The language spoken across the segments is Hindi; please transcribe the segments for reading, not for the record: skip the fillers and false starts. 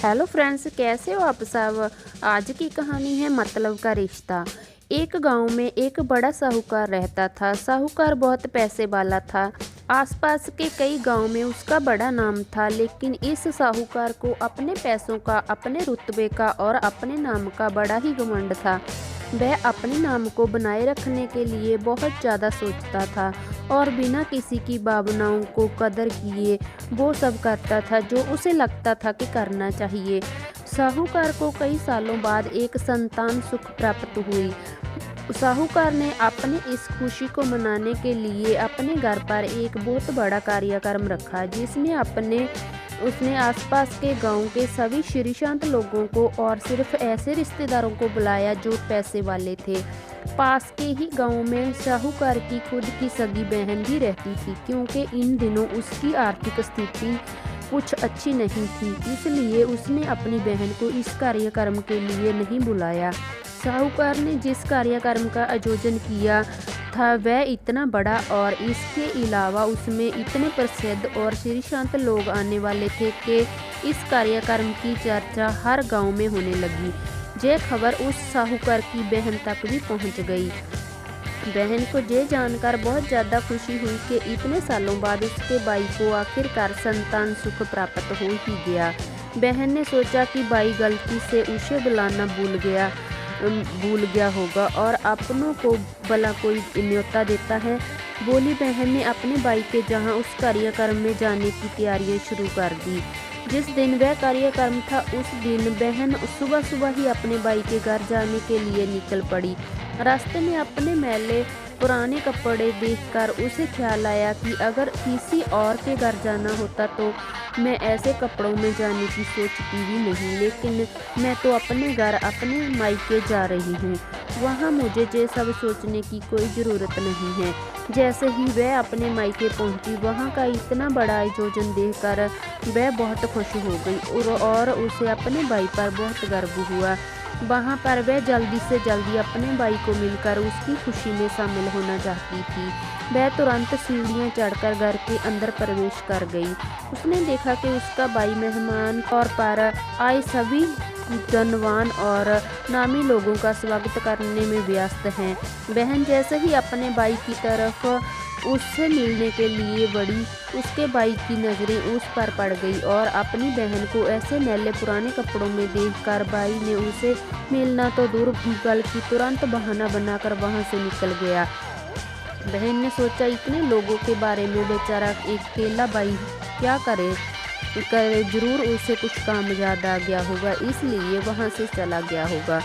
हेलो फ्रेंड्स, कैसे हो आप सब। आज की कहानी है मतलब का रिश्ता। एक गांव में एक बड़ा साहूकार रहता था। साहूकार बहुत पैसे वाला था। आसपास के कई गांव में उसका बड़ा नाम था, लेकिन इस साहूकार को अपने पैसों का, अपने रुतबे का और अपने नाम का बड़ा ही घमंड था। वह अपने नाम को बनाए रखने के लिए बहुत ज़्यादा सोचता था और बिना किसी की भावनाओं को कदर किए वो सब करता था जो उसे लगता था कि करना चाहिए। साहूकार को कई सालों बाद एक संतान सुख प्राप्त हुई। साहूकार ने अपनी इस खुशी को मनाने के लिए अपने घर पर एक बहुत बड़ा कार्यक्रम रखा, जिसमें उसने आसपास के गांव के सभी श्रीशांत लोगों को और सिर्फ ऐसे रिश्तेदारों को बुलाया जो पैसे वाले थे। पास के ही गांव में साहूकार की खुद की सगी बहन भी रहती थी, क्योंकि इन दिनों उसकी आर्थिक स्थिति कुछ अच्छी नहीं थी, इसलिए उसने अपनी बहन को इस कार्यक्रम के लिए नहीं बुलाया। साहूकार ने जिस कार्यक्रम का आयोजन किया था वह इतना बड़ा और इसके अलावा उसमें इतने प्रसिद्ध और श्रीशांत लोग आने वाले थे कि इस कार्यक्रम की चर्चा हर गांव में होने लगी। यह खबर उस साहूकार की बहन तक भी पहुंच गई। बहन को ये जानकर बहुत ज़्यादा खुशी हुई कि इतने सालों बाद उसके भाई को आखिरकार संतान सुख प्राप्त हो ही गया। बहन ने सोचा कि भाई गलती से उसे बुलाना भूल गया होगा और अपनों को भला कोई न्योता देता है। बोली बहन ने अपने भाई के जहां उस कार्यक्रम में जाने की तैयारियां शुरू कर दी। जिस दिन वह कार्यक्रम था उस दिन बहन सुबह सुबह ही अपने भाई के घर जाने के लिए निकल पड़ी। रास्ते में अपने मैले पुराने कपड़े देखकर उसे ख्याल आया कि अगर किसी और के घर जाना होता तो मैं ऐसे कपड़ों में जाने की सोचती भी नहीं, लेकिन मैं तो अपने घर अपने मायके जा रही हूँ, वहाँ मुझे ये सब सोचने की कोई ज़रूरत नहीं है। जैसे ही वह अपने मायके पहुँची, वहाँ का इतना बड़ा आयोजन देखकर वह बहुत खुश हो गई और उसे अपने भाई पर बहुत गर्व हुआ। वहाँ पर वह जल्दी से जल्दी अपने भाई को मिलकर उसकी खुशी में शामिल होना चाहती थी। वह तुरंत सीढ़ियाँ चढ़कर घर के अंदर प्रवेश कर गई। उसने देखा कि उसका भाई मेहमान तौर पर आए सभी धनवान और नामी लोगों का स्वागत करने में व्यस्त हैं। बहन जैसे ही अपने भाई की तरफ उससे मिलने के लिए बढ़ी, उसके भाई की नज़रें उस पर पड़ गई और अपनी बहन को ऐसे मैले पुराने कपड़ों में देखकर भाई ने उसे मिलना तो दूर बल्कि तुरंत बहाना बनाकर वहां से निकल गया। बहन ने सोचा इतने लोगों के बारे में बेचारा एक अकेला भाई क्या करे, जरूर उसे कुछ काम याद आ गया होगा, इसलिए वहां से चला गया होगा।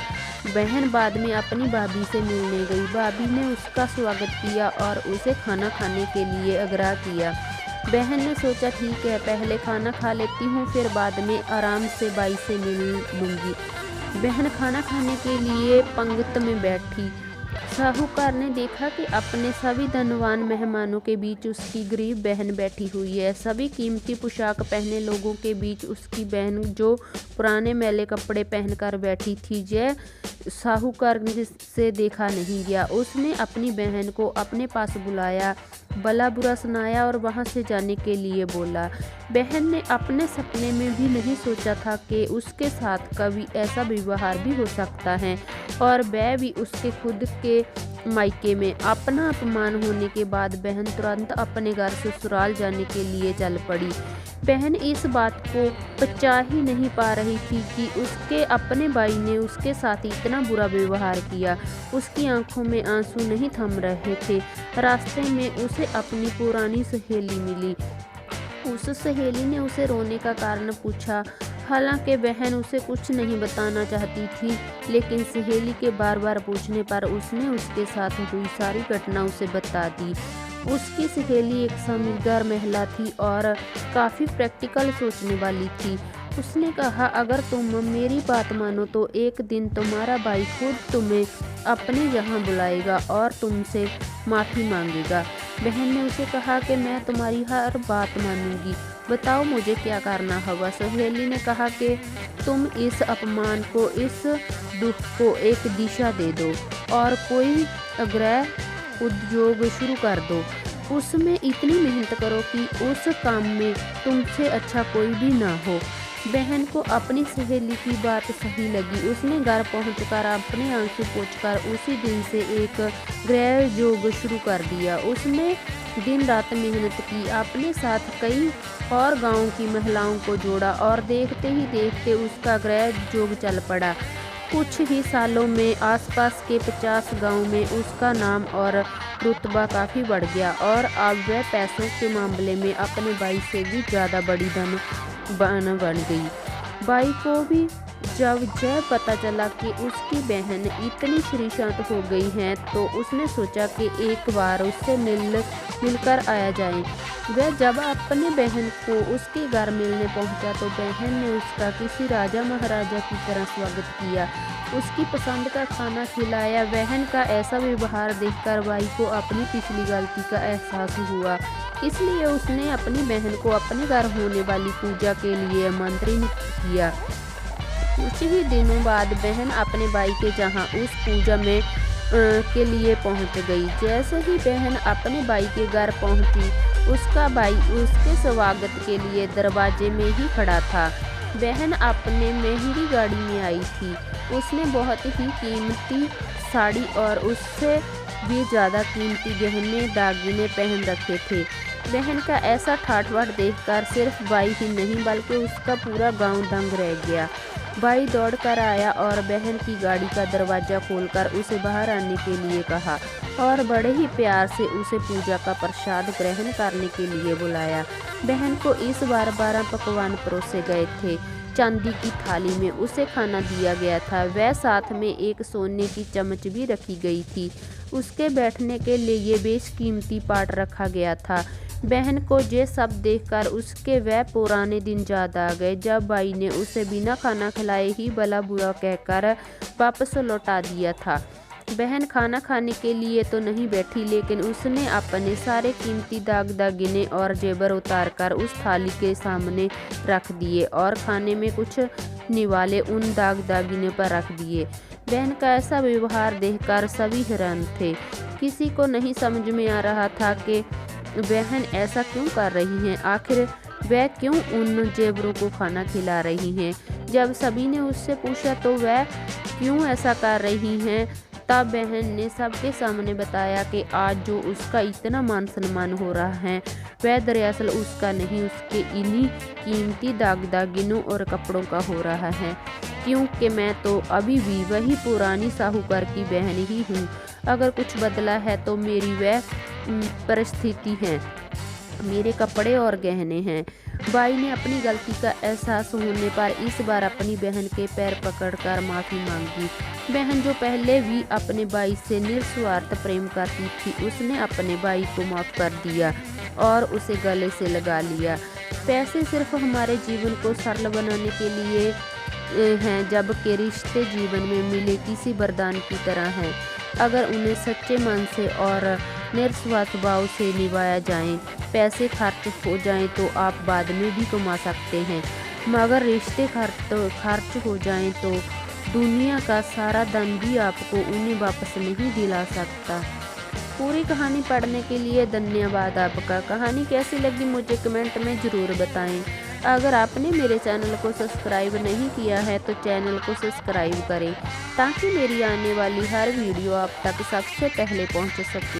बहन बाद में अपनी भाभी से मिलने गई। भाभी ने उसका स्वागत किया और उसे खाना खाने के लिए आग्रह किया। बहन ने सोचा ठीक है, पहले खाना खा लेती हूँ, फिर बाद में आराम से भाई से मिल लूँगी। बहन खाना खाने के लिए पंगत में बैठी। साहूकार ने देखा कि अपने सभी धनवान मेहमानों के बीच उसकी गरीब बहन बैठी हुई है। सभी कीमती पोशाक पहने लोगों के बीच उसकी बहन जो पुराने मैले कपड़े पहनकर बैठी थी, यह साहूकार से देखा नहीं गया। उसने अपनी बहन को अपने पास बुलाया, भला बुरा सुनाया और वहां से जाने के लिए बोला। बहन ने अपने सपने में भी नहीं सोचा था कि उसके साथ कभी ऐसा व्यवहार भी हो सकता है और वह भी उसके खुद के मायके में। अपना अपमान होने के बाद बहन तुरंत अपने घर ससुराल जाने के लिए चल पड़ी। बहन इस बात को पचा ही नहीं पा रही थी कि उसके अपने भाई ने उसके साथ इतना बुरा व्यवहार किया। उसकी आंखों में आंसू नहीं थम रहे थे। रास्ते में उसे अपनी पुरानी सहेली मिली। उस सहेली ने उसे रोने का कारण पूछा। हालांकि बहन उसे कुछ नहीं बताना चाहती थी, लेकिन सहेली के बार बार पूछने पर उसने उसके साथ हुई सारी घटना उसे बता दी। उसकी सहेली एक समझदार महिला थी और काफ़ी प्रैक्टिकल सोचने वाली थी। उसने कहा, अगर तुम मेरी बात मानो तो एक दिन तुम्हारा भाई खुद तुम्हें अपने यहाँ बुलाएगा और तुमसे माफ़ी मांगेगा। बहन ने उसे कहा कि मैं तुम्हारी हर बात मानूंगी, बताओ मुझे क्या करना होगा। सहेली ने कहा कि तुम इस अपमान को, इस दुख को एक दिशा दे दो और कोई अग्रह उद्योग शुरू कर दो। उसमें इतनी मेहनत करो कि उस काम में तुमसे अच्छा कोई भी ना हो। बहन को अपनी सहेली की बात सही लगी। उसने घर पहुंचकर अपने आंसू पोंछकर उसी दिन से एक गृह योग शुरू कर दिया। उसने दिन रात मेहनत की, अपने साथ कई और गांव की महिलाओं को जोड़ा और देखते ही देखते उसका गृह योग चल पड़ा। कुछ ही सालों में आसपास के 50 गांव में उसका नाम और रुतबा काफ़ी बढ़ गया और अब वह पैसों के मामले में अपने भाई से भी ज़्यादा बड़ी बन गई। भाई को भी जब यह पता चला कि उसकी बहन इतनी श्रीशांत हो गई है तो उसने सोचा कि एक बार उससे मिलकर आया जाए। वह जब अपने बहन को उसके घर मिलने पहुंचा तो बहन ने उसका किसी राजा महाराजा की तरह स्वागत किया, उसकी पसंद का खाना खिलाया। बहन का ऐसा व्यवहार देखकर भाई को अपनी पिछली गलती का एहसास हुआ, इसलिए उसने अपनी बहन को अपने घर होने वाली पूजा के लिए आमंत्रित किया। कुछ ही दिनों बाद बहन अपने भाई के जहां उस पूजा में के लिए पहुंच गई। जैसे ही बहन अपने भाई के घर पहुंची, उसका भाई उसके स्वागत के लिए दरवाजे में ही खड़ा था। बहन अपने मेहरी गाड़ी में आई थी। उसने बहुत ही कीमती साड़ी और उससे भी ज़्यादा कीमती गहने दागिने पहन रखे थे। बहन का ऐसा ठाठ-बाट देखकर सिर्फ भाई ही नहीं बल्कि उसका पूरा गांव दंग रह गया। भाई दौड़कर आया और बहन की गाड़ी का दरवाज़ा खोलकर उसे बाहर आने के लिए कहा और बड़े ही प्यार से उसे पूजा का प्रसाद ग्रहण करने के लिए बुलाया। बहन को इस बार 12 पकवान परोसे गए थे। चांदी की थाली में उसे खाना दिया गया था। वह साथ में एक सोने की चम्मच भी रखी गई थी। उसके बैठने के लिए बेशकीमती पाट रखा गया था। बहन को ये सब देखकर उसके वह पुराने दिन याद आ गए जब भाई ने उसे बिना खाना खिलाए ही भला बुरा कहकर वापस लौटा दिया था। बहन खाना खाने के लिए तो नहीं बैठी, लेकिन उसने अपने सारे कीमती दागिने और जेवर उतारकर उस थाली के सामने रख दिए और खाने में कुछ निवाले उन दागिने पर रख दिए। बहन का ऐसा व्यवहार देखकर सभी हैरान थे। किसी को नहीं समझ में आ रहा था कि बहन ऐसा क्यों कर रही हैं, आखिर वह क्यों उन जेवरों को खाना खिला रही हैं। जब सभी ने उससे पूछा तो वह क्यों ऐसा कर रही हैं, तब बहन ने सबके सामने बताया कि आज जो उसका इतना मान सम्मान हो रहा है वह दरअसल उसका नहीं, उसके इन्हीं कीमती दागिनों और कपड़ों का हो रहा है, क्योंकि मैं तो अभी भी वही पुरानी साहूकार की बहन ही हूँ। अगर कुछ बदला है तो मेरी वह परिस्थिति है, मेरे कपड़े और गहने हैं। भाई ने अपनी गलती का एहसास होने पर इस बार अपनी बहन के पैर पकड़कर माफ़ी मांगी। बहन जो पहले भी अपने भाई से निस्वार्थ प्रेम करती थी, उसने अपने भाई को माफ़ कर दिया और उसे गले से लगा लिया। पैसे सिर्फ हमारे जीवन को सरल बनाने के लिए हैं, जबकि रिश्ते जीवन में मिले किसी वरदान की तरह हैं। अगर उन्हें सच्चे मन से और निस्वार्थ भाव से निभाया जाए, पैसे खर्च हो जाएं तो आप बाद में भी कमा सकते हैं, मगर रिश्ते खर्च हो जाएं तो दुनिया का सारा धन भी आपको उन्हें वापस नहीं दिला सकता। पूरी कहानी पढ़ने के लिए धन्यवाद आपका। कहानी कैसी लगी मुझे कमेंट में ज़रूर बताएं। अगर आपने मेरे चैनल को सब्सक्राइब नहीं किया है तो चैनल को सब्सक्राइब करें ताकि मेरी आने वाली हर वीडियो आप तक सबसे पहले पहुंच सके।